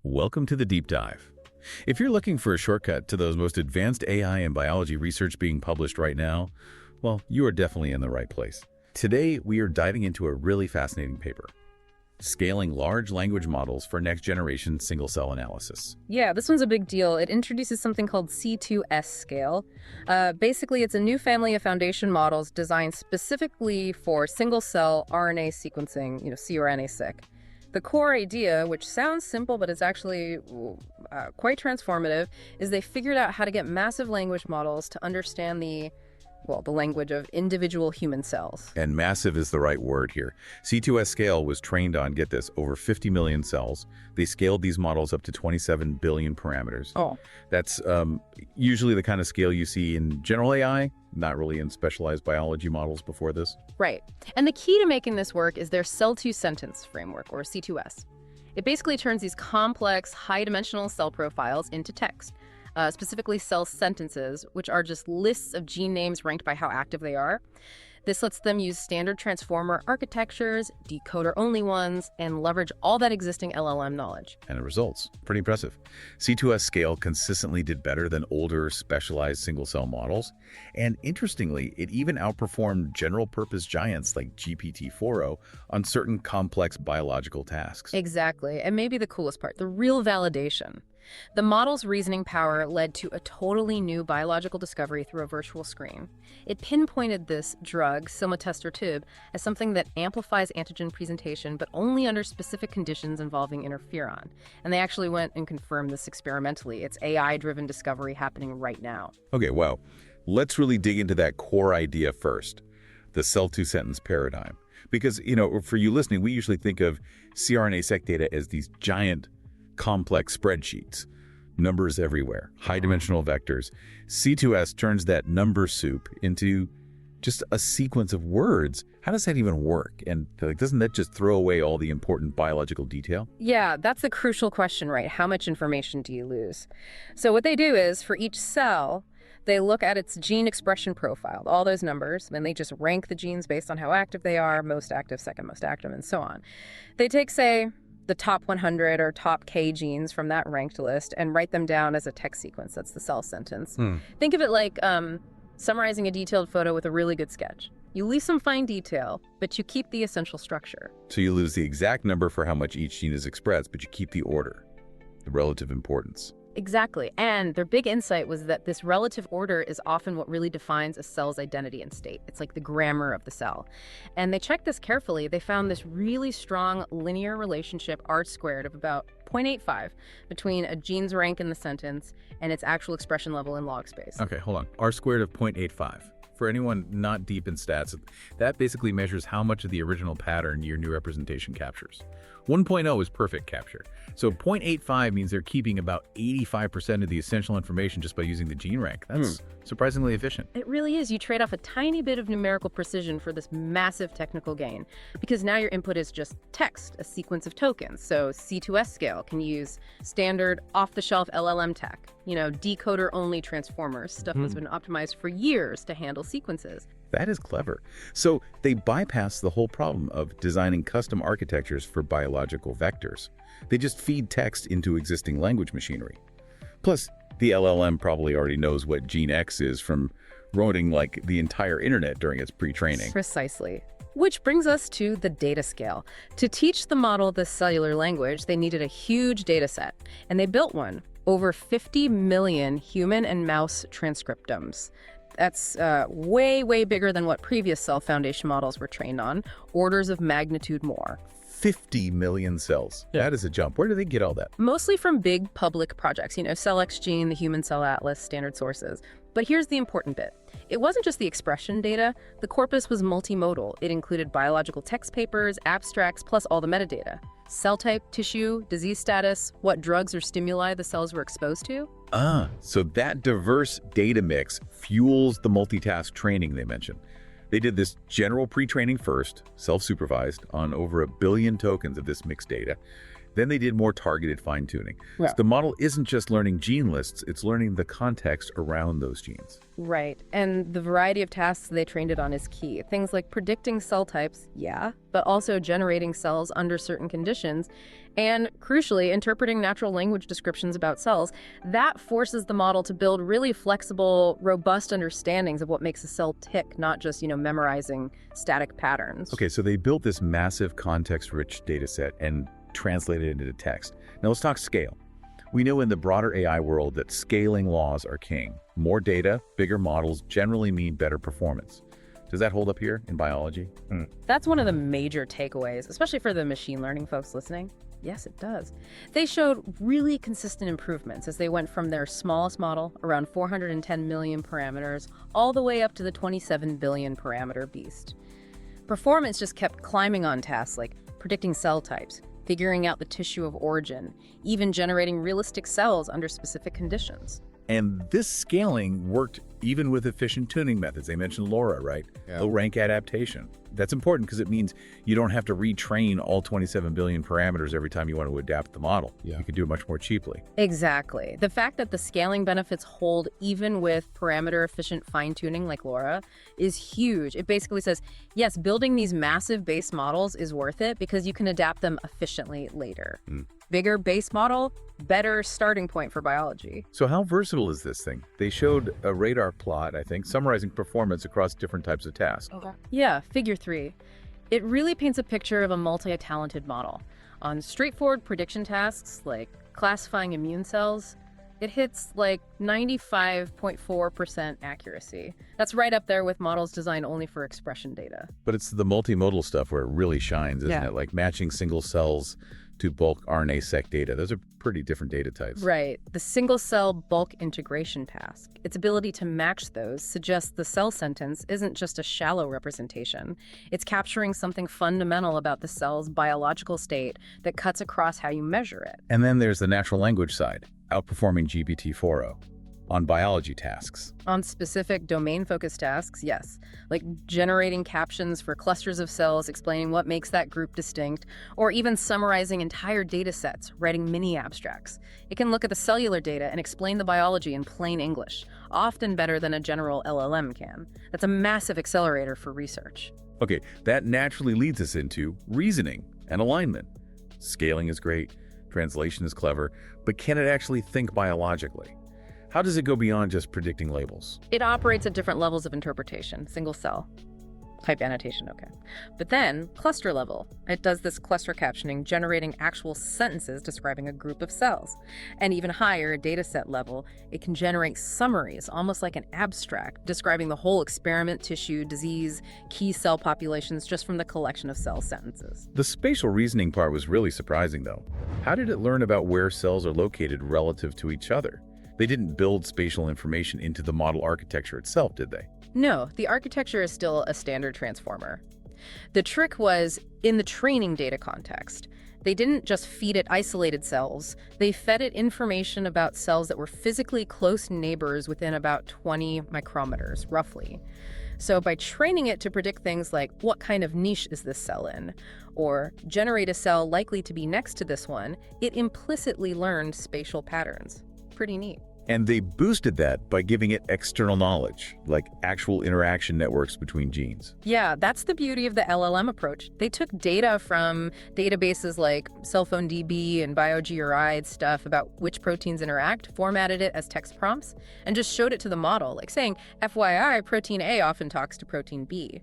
Welcome to the deep dive. If you're looking for a shortcut to those most advanced AI and biology research being published right now, well, you are definitely in the right place. Today, we are diving into a really fascinating paper, Scaling Large Language Models for Next-Generation Single-Cell Analysis. Yeah, this one's a big deal. It introduces something called C2S Scale. Basically, it's a new family of foundation models designed specifically for single-cell RNA sequencing, CRNA-seq. The core idea, which sounds simple but is actually quite transformative, is they figured out how to get massive language models to understand the language of individual human cells. And massive is the right word here. C2S Scale was trained on, get this, over 50 million cells. They scaled these models up to 27 billion parameters. Oh. That's usually the kind of scale you see in general AI, not really in specialized biology models before this. Right. And the key to making this work is their cell-to-sentence framework, or C2S. It basically turns these complex, high-dimensional cell profiles into text. Specifically cell sentences, which are just lists of gene names ranked by how active they are. This lets them use standard transformer architectures, decoder-only ones, and leverage all that existing LLM knowledge. And the results, pretty impressive. C2S Scale consistently did better than older specialized single-cell models. And interestingly, it even outperformed general-purpose giants like GPT-4o on certain complex biological tasks. Exactly. And maybe the coolest part, the real validation. The model's reasoning power led to a totally new biological discovery through a virtual screen. It pinpointed this drug, silmatestretib, as something that amplifies antigen presentation, but only under specific conditions involving interferon. And they actually went and confirmed this experimentally. It's AI-driven discovery happening right now. Okay, well, let's really dig into that core idea first, the cell-to-sentence paradigm. Because, for you listening, we usually think of CRNA-seq data as these giant complex spreadsheets, numbers everywhere, high-dimensional vectors. C2S turns that number soup into just a sequence of words. How does that even work? And doesn't that just throw away all the important biological detail? Yeah, that's a crucial question, right? How much information do you lose? So what they do is, for each cell, they look at its gene expression profile, all those numbers, and they just rank the genes based on how active they are, most active, second most active, and so on. They take, say, the top 100 or top K genes from that ranked list and write them down as a text sequence. That's the cell sentence. Think of it like summarizing a detailed photo with a really good sketch. You leave some fine detail, but you keep the essential structure. So you lose the exact number for how much each gene is expressed, but you keep the order, the relative importance. Exactly. And their big insight was that this relative order is often what really defines a cell's identity and state. It's like the grammar of the cell. And they checked this carefully. They found this really strong linear relationship, R-squared, of about 0.85 between a gene's rank in the sentence and its actual expression level in log space. Okay, hold on. R-squared of 0.85. For anyone not deep in stats, that basically measures how much of the original pattern your new representation captures. 1.0 is perfect capture. So 0.85 means they're keeping about 85% of the essential information just by using the gene rank. That's surprisingly efficient. It really is. You trade off a tiny bit of numerical precision for this massive technical gain, because now your input is just text, a sequence of tokens. So C2S Scale can use standard off-the-shelf LLM tech, decoder-only transformers, stuff that's been optimized for years to handle sequences. That is clever. So they bypass the whole problem of designing custom architectures for biological vectors. They just feed text into existing language machinery. Plus, the LLM probably already knows what gene X is from running the entire internet during its pre-training. Precisely. Which brings us to the data scale. To teach the model this cellular language, they needed a huge data set, and they built one. Over 50 million human and mouse transcriptomes. That's way, way bigger than what previous cell foundation models were trained on, orders of magnitude more. 50 million cells. That is a jump. Where do they get all that? Mostly from big public projects, CellXGene, the Human Cell Atlas, standard sources. But here's the important bit. It wasn't just the expression data. The corpus was multimodal. It included biological text papers, abstracts, plus all the metadata. Cell type, tissue, disease status, what drugs or stimuli the cells were exposed to. So that diverse data mix fuels the multitask training they mentioned. They did this general pre-training first, self-supervised, on over 1 billion tokens of this mixed data. Then they did more targeted fine-tuning. Yeah. So the model isn't just learning gene lists, it's learning the context around those genes. Right. And the variety of tasks they trained it on is key. Things like predicting cell types, yeah, but also generating cells under certain conditions, and crucially, interpreting natural language descriptions about cells. That forces the model to build really flexible, robust understandings of what makes a cell tick, not just, memorizing static patterns. Okay, so they built this massive context-rich data set and translated it into text. Now let's talk scale. We know in the broader AI world that scaling laws are king. More data, bigger models generally mean better performance. Does that hold up here in biology? That's one of the major takeaways, especially for the machine learning folks listening. Yes, it does. They showed really consistent improvements as they went from their smallest model, around 410 million parameters, all the way up to the 27 billion parameter beast. Performance just kept climbing on tasks like predicting cell types, figuring out the tissue of origin, even generating realistic cells under specific conditions. And this scaling worked even with efficient tuning methods. They mentioned LoRa, right? Yeah. Low rank adaptation. That's important because it means you don't have to retrain all 27 billion parameters every time you want to adapt the model. Yeah. You can do it much more cheaply. Exactly. The fact that the scaling benefits hold even with parameter-efficient fine-tuning like LoRa is huge. It basically says, yes, building these massive base models is worth it because you can adapt them efficiently later. Bigger base model, better starting point for biology. So how versatile is this thing? They showed a radar plot, I think, summarizing performance across different types of tasks. Yeah, figure 3. It really paints a picture of a multi-talented model. On straightforward prediction tasks like classifying immune cells, it hits like 95.4% accuracy. That's right up there with models designed only for expression data. But it's the multimodal stuff where it really shines, isn't it? Like matching single cells to bulk RNA Sect data. Those are pretty different data types. Right. The single-cell bulk integration task, its ability to match those suggests the cell sentence isn't just a shallow representation. It's capturing something fundamental about the cell's biological state that cuts across how you measure it. And then there's the natural language side, outperforming GPT-4o on biology tasks. On specific domain-focused tasks, yes, like generating captions for clusters of cells, explaining what makes that group distinct, or even summarizing entire data sets, writing mini abstracts. It can look at the cellular data and explain the biology in plain English, often better than a general LLM can. That's a massive accelerator for research. Okay, that naturally leads us into reasoning and alignment. Scaling is great, translation is clever, but can it actually think biologically? How does it go beyond just predicting labels? It operates at different levels of interpretation, single cell, type annotation, okay. But then, cluster level. It does this cluster captioning, generating actual sentences describing a group of cells. And even higher, data set level, it can generate summaries, almost like an abstract, describing the whole experiment, tissue, disease, key cell populations just from the collection of cell sentences. The spatial reasoning part was really surprising, though. How did it learn about where cells are located relative to each other? They didn't build spatial information into the model architecture itself, did they? No, the architecture is still a standard transformer. The trick was in the training data context. They didn't just feed it isolated cells. They fed it information about cells that were physically close neighbors within about 20 micrometers, roughly. So by training it to predict things like what kind of niche is this cell in, or generate a cell likely to be next to this one, it implicitly learned spatial patterns. Pretty neat. And they boosted that by giving it external knowledge, like actual interaction networks between genes. Yeah, that's the beauty of the LLM approach. They took data from databases like CellPhoneDB and BioGRI stuff about which proteins interact, formatted it as text prompts, and just showed it to the model, like saying, FYI, protein A often talks to protein B.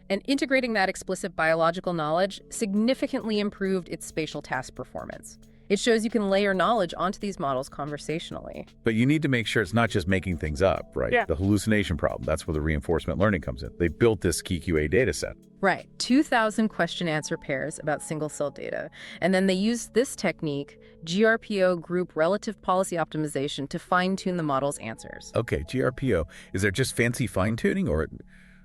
And integrating that explicit biological knowledge significantly improved its spatial task performance. It shows you can layer knowledge onto these models conversationally. But you need to make sure it's not just making things up, right? Yeah. The hallucination problem, that's where the reinforcement learning comes in. They built this KQA data set. Right, 2,000 question-answer pairs about single-cell data. And then they used this technique, GRPO, group relative policy optimization, to fine-tune the model's answers. Okay, GRPO. Is there just fancy fine-tuning, or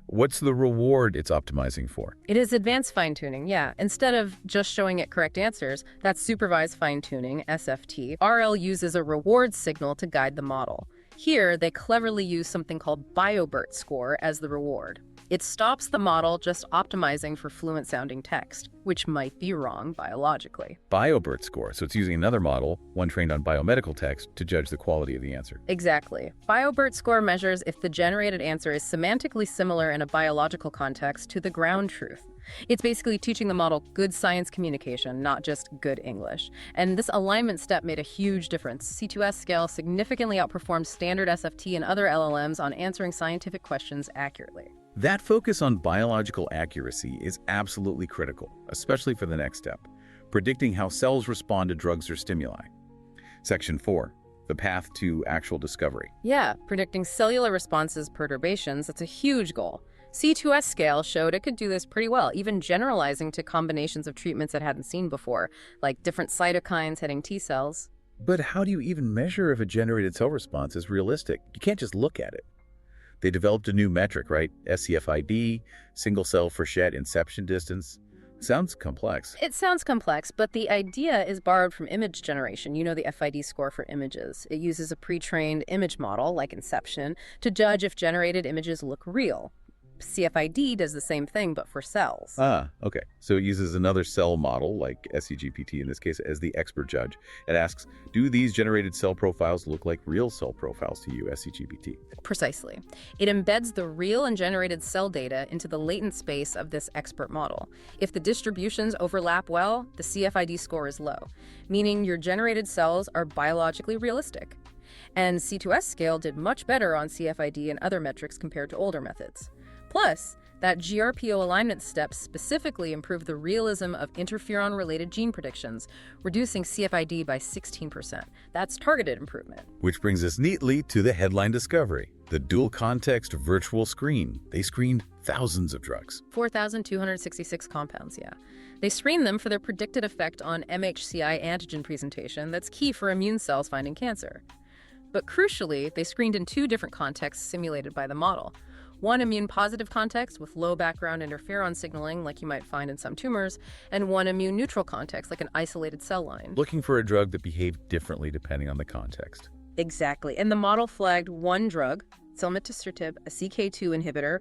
what's the reward it's optimizing for? It is advanced fine-tuning, yeah. Instead of just showing it correct answers, that's supervised fine-tuning, SFT. RL uses a reward signal to guide the model. Here, they cleverly use something called BioBERT score as the reward. It stops the model just optimizing for fluent-sounding text, which might be wrong biologically. BioBERT score, so it's using another model, one trained on biomedical text, to judge the quality of the answer. Exactly. BioBERT score measures if the generated answer is semantically similar in a biological context to the ground truth. It's basically teaching the model good science communication, not just good English. And this alignment step made a huge difference. C2S Scale significantly outperforms standard SFT and other LLMs on answering scientific questions accurately. That focus on biological accuracy is absolutely critical, especially for the next step, predicting how cells respond to drugs or stimuli. Section 4, the path to actual discovery. Yeah, predicting cellular responses perturbations, that's a huge goal. C2S Scale showed it could do this pretty well, even generalizing to combinations of treatments it hadn't seen before, like different cytokines hitting T cells. But how do you even measure if a generated cell response is realistic? You can't just look at it. They developed a new metric, right? SCFID, single cell Frechette inception distance. Sounds complex. It sounds complex, but the idea is borrowed from image generation. You know, the FID score for images. It uses a pre-trained image model, like Inception, to judge if generated images look real. CFID does the same thing, but for cells. Ah, okay. So it uses another cell model, like SCGPT in this case, as the expert judge. It asks, do these generated cell profiles look like real cell profiles to you, SCGPT? Precisely. It embeds the real and generated cell data into the latent space of this expert model. If the distributions overlap well, the CFID score is low, meaning your generated cells are biologically realistic. And C2S Scale did much better on CFID and other metrics compared to older methods. Plus, that GRPO alignment step specifically improved the realism of interferon-related gene predictions, reducing CFID by 16%. That's targeted improvement. Which brings us neatly to the headline discovery, the dual-context virtual screen. They screened thousands of drugs. 4,266 compounds, yeah. They screened them for their predicted effect on MHCI antigen presentation that's key for immune cells finding cancer. But crucially, they screened in two different contexts simulated by the model. One immune-positive context with low background interferon signaling, like you might find in some tumors, and one immune-neutral context, like an isolated cell line. Looking for a drug that behaved differently depending on the context. Exactly. And the model flagged one drug, selmetisertib, a CK2 inhibitor.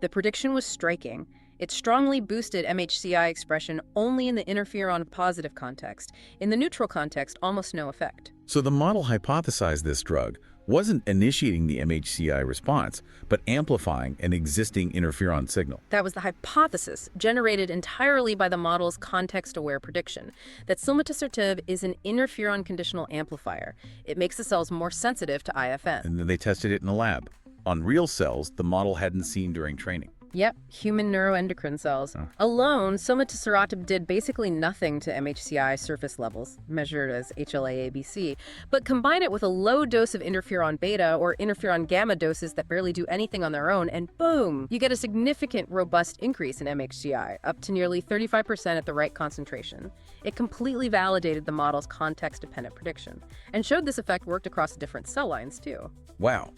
The prediction was striking. It strongly boosted MHCI expression only in the interferon-positive context. In the neutral context, almost no effect. So the model hypothesized this drug wasn't initiating the MHCI response, but amplifying an existing interferon signal. That was the hypothesis, generated entirely by the model's context-aware prediction, that selmetisertib is an interferon conditional amplifier. It makes the cells more sensitive to IFN. And then they tested it in the lab, on real cells the model hadn't seen during training. Yep, human neuroendocrine cells. Alone, selmetisertib did basically nothing to MHCI surface levels, measured as HLA-ABC, but combine it with a low dose of interferon beta or interferon gamma doses that barely do anything on their own, and boom, you get a significant, robust increase in MHCI, up to nearly 35% at the right concentration. It completely validated the model's context-dependent prediction, and showed this effect worked across different cell lines, too. Wow.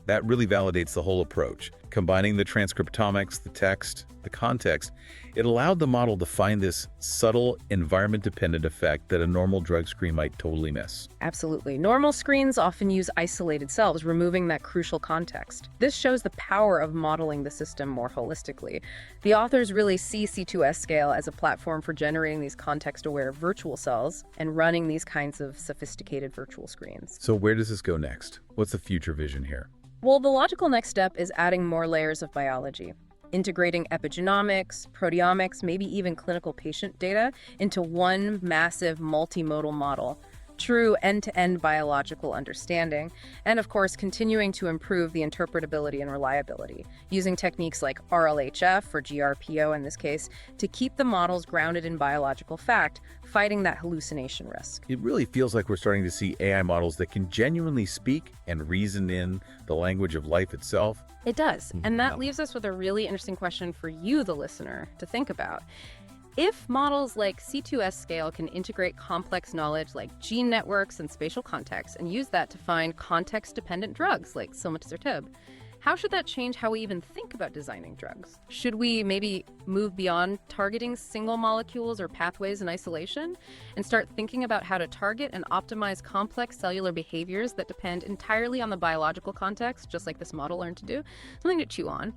That really validates the whole approach. Combining the transcriptomics, the text, the context, it allowed the model to find this subtle environment-dependent effect that a normal drug screen might totally miss. Absolutely. Normal screens often use isolated cells, removing that crucial context. This shows the power of modeling the system more holistically. The authors really see C2S Scale as a platform for generating these context-aware virtual cells and running these kinds of sophisticated virtual screens. So where does this go next? What's the future vision here? Well, the logical next step is adding more layers of biology, integrating epigenomics, proteomics, maybe even clinical patient data into one massive multimodal model. True end-to-end biological understanding, and of course continuing to improve the interpretability and reliability, using techniques like RLHF, or GRPO in this case, to keep the models grounded in biological fact, fighting that hallucination risk. It really feels like we're starting to see AI models that can genuinely speak and reason in the language of life itself. It does, and that leaves us with a really interesting question for you, the listener, to think about. If models like C2S Scale can integrate complex knowledge like gene networks and spatial contexts and use that to find context-dependent drugs like selmetisertib, how should that change how we even think about designing drugs? Should we maybe move beyond targeting single molecules or pathways in isolation and start thinking about how to target and optimize complex cellular behaviors that depend entirely on the biological context, just like this model learned to do? Something to chew on.